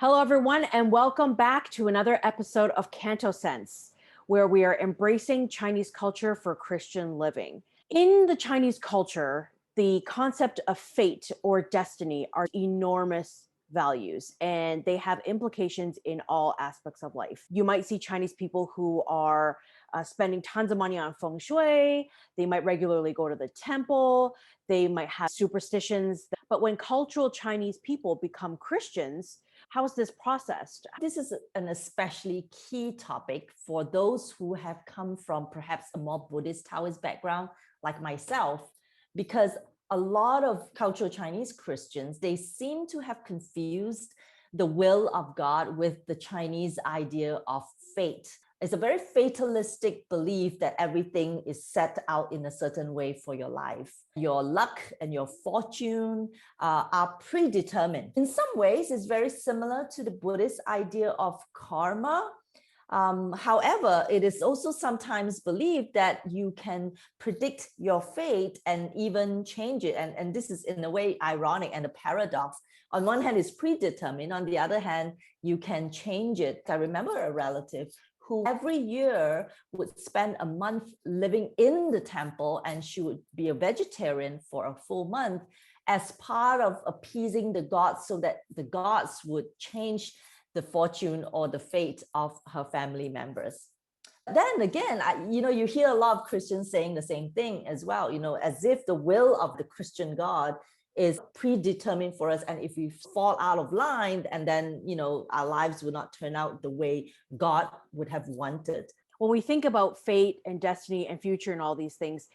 Hello, everyone, and welcome back to another episode of CantoSense, where we are embracing Chinese culture for Christian living. In the Chinese culture, the concept of fate or destiny are enormous values, and they have implications in all aspects of life. You might see Chinese people who are spending tons of money on feng shui. They might regularly go to the temple. They might have superstitions. But when cultural Chinese people become Christians, how is this processed? This is an especially key topic for those who have come from perhaps a more Buddhist Taoist background like myself, because a lot of cultural Chinese Christians, they seem to have confused the will of God with the Chinese idea of fate. It's a very fatalistic belief that everything is set out in a certain way for your life. Your luck and your fortune are predetermined. In some ways, it's very similar to the Buddhist idea of karma. However, it is also sometimes believed that you can predict your fate and even change it. And this is in a way ironic and a paradox. On one hand, it's predetermined. On the other hand, you can change it. I remember a relative who every year would spend a month living in the temple, and she would be a vegetarian for a full month as part of appeasing the gods so that the gods would change the fortune or the fate of her family members. Then again, you hear a lot of Christians saying the same thing as well, as if the will of the Christian God is predetermined for us. And if we fall out of line, and then, our lives will not turn out the way God would have wanted. When we think about fate and destiny and future and all these things,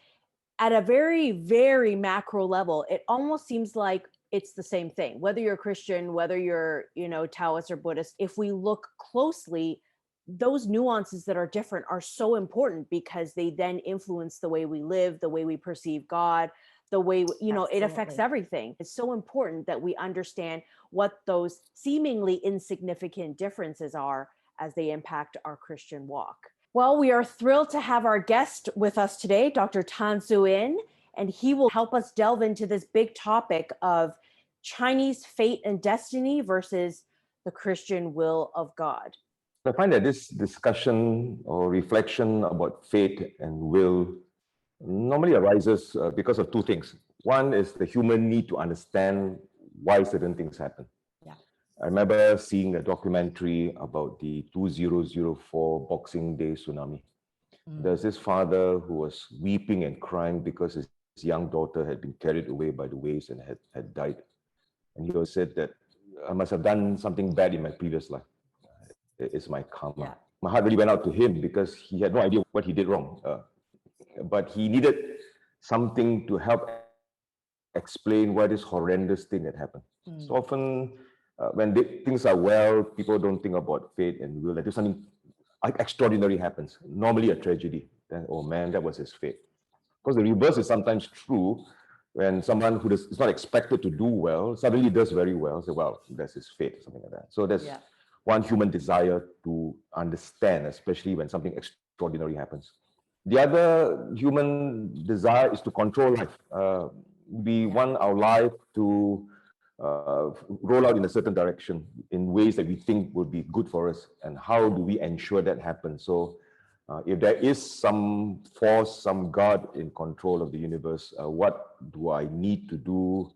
at a very, very macro level, it almost seems like it's the same thing. Whether you're Christian, whether you're, Taoist or Buddhist, if we look closely, those nuances that are different are so important because they then influence the way we live, the way we perceive God, the way, it affects everything. It's so important that we understand what those seemingly insignificant differences are as they impact our Christian walk. Well, we are thrilled to have our guest with us today, Dr. Tanzhu In, and he will help us delve into this big topic of Chinese fate and destiny versus the Christian will of God. I find that this discussion or reflection about fate and will normally arises because of two things. One is the human need to understand why certain things happen. Yeah. I remember seeing a documentary about the 2004 Boxing Day tsunami. There's this father who was weeping and crying because his young daughter had been carried away by the waves and had died. And he said that I must have done something bad in my previous life. It's my karma. Yeah. My heart really went out to him because he had no idea what he did wrong. But he needed something to help explain why this horrendous thing had happened. So often, when things are well, people don't think about fate and will. That something extraordinary happens, normally a tragedy. Then, oh man, that was his fate. Because the reverse is sometimes true. When someone who is not expected to do well suddenly does very well, say, well, that's his fate, something like that. So that's one human desire to understand, especially when something extraordinary happens. The other human desire is to control life. We want our life to roll out in a certain direction in ways that we think would be good for us. And how do we ensure that happens? So if there is some force, some God in control of the universe, what do I need to do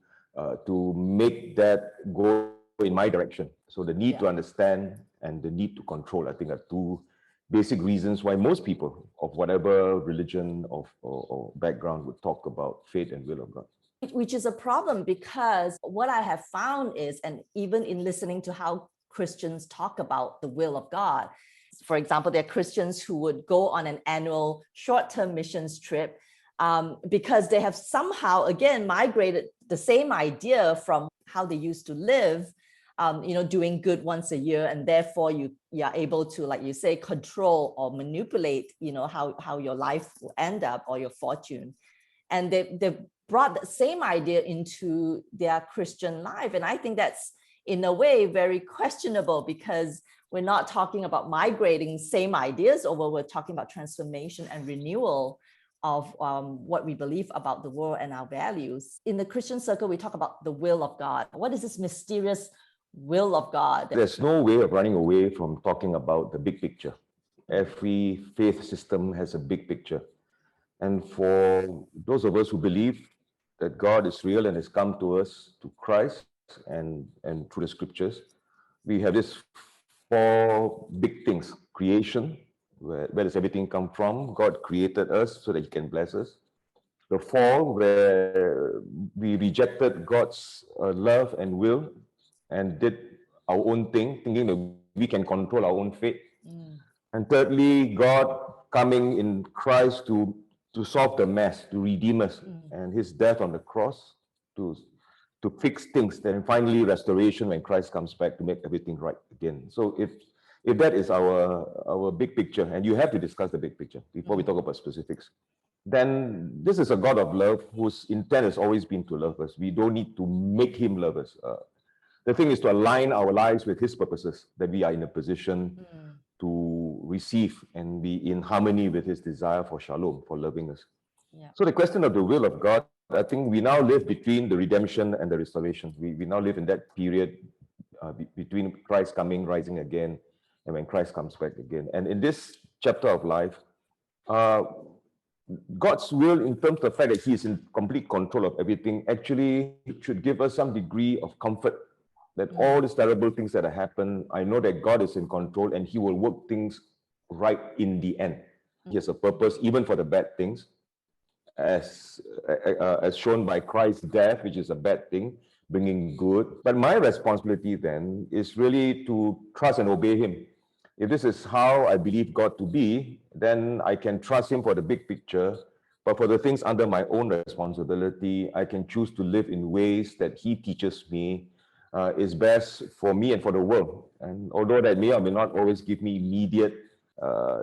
to make that go in my direction? So the need to understand and the need to control, I think, are two basic reasons why most people of whatever religion or background would talk about fate and will of God. Which is a problem, because what I have found is, and even in listening to how Christians talk about the will of God, for example, there are Christians who would go on an annual short-term missions trip because they have somehow, again, migrated the same idea from how they used to live, doing good once a year, and therefore you are able to, like you say, control or manipulate, how your life will end up or your fortune. And they've brought the same idea into their Christian life. And I think that's, in a way, very questionable, because we're not talking about migrating same ideas over, we're talking about transformation and renewal of what we believe about the world and our values. In the Christian circle, we talk about the will of God. What is this mysterious will of God. There's no way of running away from talking about the big picture. Every faith system has a big picture. And for those of us who believe that God is real and has come to us to Christ and through the scriptures, we have this four big things. Creation, where does everything come from? God created us so that he can bless us. The fall, where we rejected God's love and will and did our own thing, thinking that we can control our own fate. And thirdly, God coming in Christ to solve the mess, to redeem us, and his death on the cross to fix things. Then finally, restoration when Christ comes back to make everything right again. So if that is our big picture, and you have to discuss the big picture before we talk about specifics, then this is a God of love whose intent has always been to love us. We don't need to make him love us. The thing is to align our lives with his purposes, that we are in a position to receive and be in harmony with his desire for shalom, for loving us. Yeah. So the question of the will of God, I think we now live between the redemption and the restoration. We now live in that period between Christ coming, rising again, and when Christ comes back again. And in this chapter of life, God's will, in terms of the fact that he is in complete control of everything, actually should give us some degree of comfort that all these terrible things that have happened, I know that God is in control and he will work things right in the end. He has a purpose even for the bad things, as shown by Christ's death, which is a bad thing, bringing good. But my responsibility then is really to trust and obey him. If this is how I believe God to be, then I can trust him for the big picture. But for the things under my own responsibility, I can choose to live in ways that he teaches me is best for me and for the world. And although that may or may not always give me immediate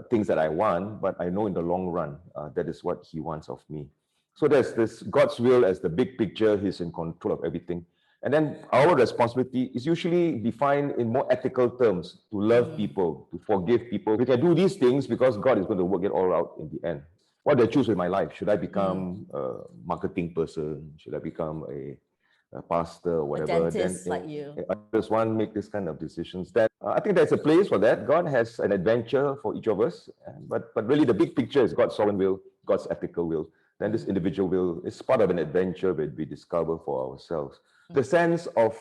things that I want, but I know in the long run, that is what he wants of me. So there's this God's will as the big picture. He's in control of everything. And then our responsibility is usually defined in more ethical terms, to love people, to forgive people. We can do these things because God is going to work it all out in the end. What do I choose with my life? Should I become a marketing person? Should I become a pastor or whatever? A dentist like you. Others one make this kind of decisions. That I think there's a place for that. God has an adventure for each of us, but really the big picture is God's sovereign will, God's ethical will. Then this individual will is part of an adventure that we discover for ourselves. The sense of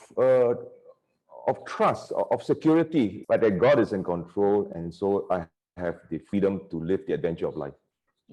trust, of security, but that God is in control, and so I have the freedom to live the adventure of life.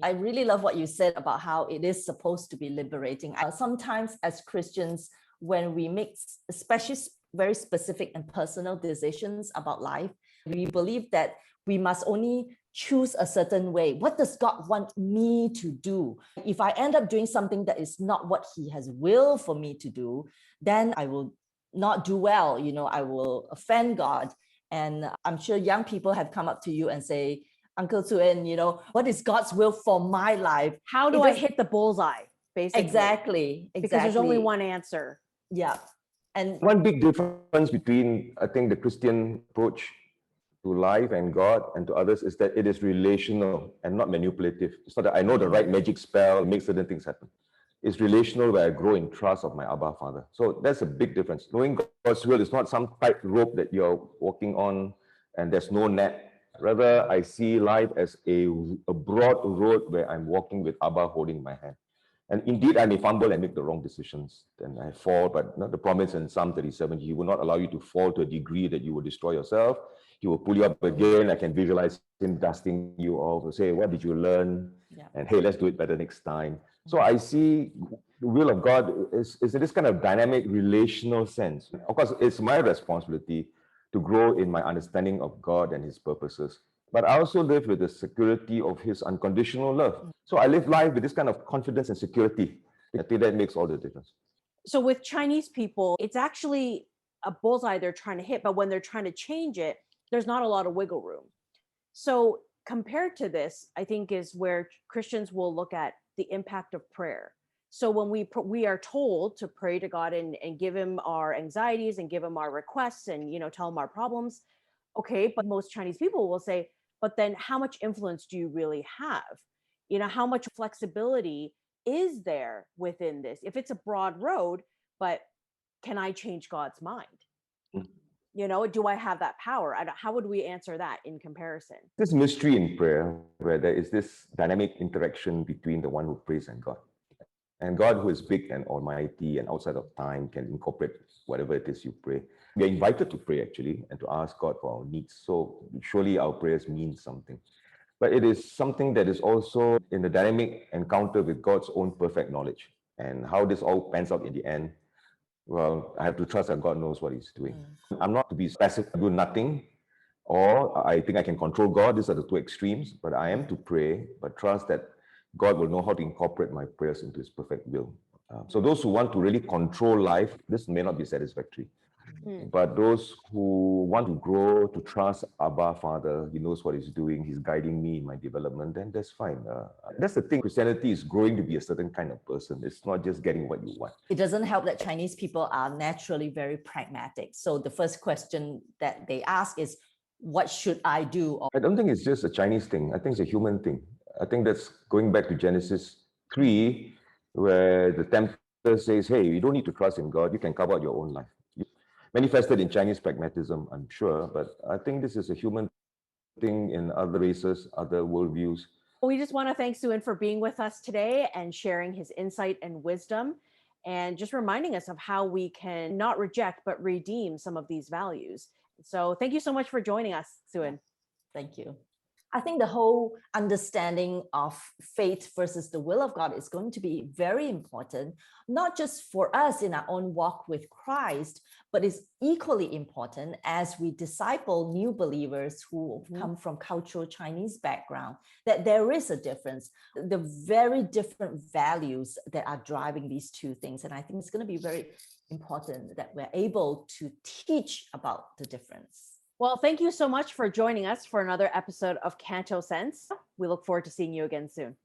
I really love what you said about how it is supposed to be liberating. Sometimes as Christians, when we make especially very specific and personal decisions about life, we believe that we must only choose a certain way. What does God want me to do? If I end up doing something that is not what he has will for me to do, then I will not do well. I will offend God. And I'm sure young people have come up to you and say, Uncle Soo-Inn, what is God's will for my life? How do I hit the bullseye, basically? Exactly. Because there's only one answer. Yeah. And one big difference between, I think, the Christian approach to life and God and to others is that it is relational and not manipulative. It's not that I know the right magic spell, make certain things happen. It's relational where I grow in trust of my Abba Father. So that's a big difference. Knowing God's will is not some tight rope that you're walking on and there's no net. Rather, I see life as a broad road where I'm walking with Abba holding my hand. And indeed, I may fumble and make the wrong decisions. Then I fall, but the promise in Psalm 37, he will not allow you to fall to a degree that you will destroy yourself. He will pull you up again. I can visualize him dusting you off and say, what did you learn? Yeah. And hey, let's do it better next time. So I see the will of God is in this kind of dynamic relational sense. Of course, it's my responsibility to grow in my understanding of God and his purposes. But I also live with the security of his unconditional love. So I live life with this kind of confidence and security. I think that makes all the difference. So with Chinese people, it's actually a bullseye they're trying to hit, but when they're trying to change it, there's not a lot of wiggle room. So compared to this, I think is where Christians will look at the impact of prayer. So when we are told to pray to God and give him our anxieties and give him our requests and tell him our problems, okay, but most Chinese people will say, but then how much influence do you really have? How much flexibility is there within this? If it's a broad road, but can I change God's mind? Do I have that power? How would we answer that in comparison? This mystery in prayer, where there is this dynamic interaction between the one who prays and God. And God, who is big and almighty and outside of time, can incorporate whatever it is you pray. We are invited to pray, actually, and to ask God for our needs. So surely our prayers mean something. But it is something that is also in the dynamic encounter with God's own perfect knowledge. And how this all pans out in the end, well, I have to trust that God knows what He's doing. I'm not to be passive, do nothing, or I think I can control God. These are the two extremes. But I am to pray, but trust that God will know how to incorporate my prayers into His perfect will. So those who want to really control life, this may not be satisfactory. But those who want to grow, to trust Abba Father, He knows what He's doing, He's guiding me in my development, then that's fine. That's the thing. Christianity is growing to be a certain kind of person. It's not just getting what you want. It doesn't help that Chinese people are naturally very pragmatic. So the first question that they ask is, what should I do? I don't think it's just a Chinese thing. I think it's a human thing. I think that's going back to Genesis 3, where the tempter says, hey, you don't need to trust in God. You can carve out your own life. Manifested in Chinese pragmatism, I'm sure, but I think this is a human thing in other races, other worldviews. We just want to thank Soo-Inn for being with us today and sharing his insight and wisdom, and just reminding us of how we can not reject, but redeem some of these values. So thank you so much for joining us, Soo-Inn. Thank you. I think the whole understanding of faith versus the will of God is going to be very important, not just for us in our own walk with Christ, but is equally important as we disciple new believers who come from cultural Chinese background, that there is a difference, the very different values that are driving these two things. And I think it's going to be very important that we're able to teach about the difference. Well, thank you so much for joining us for another episode of CantoSense. We look forward to seeing you again soon.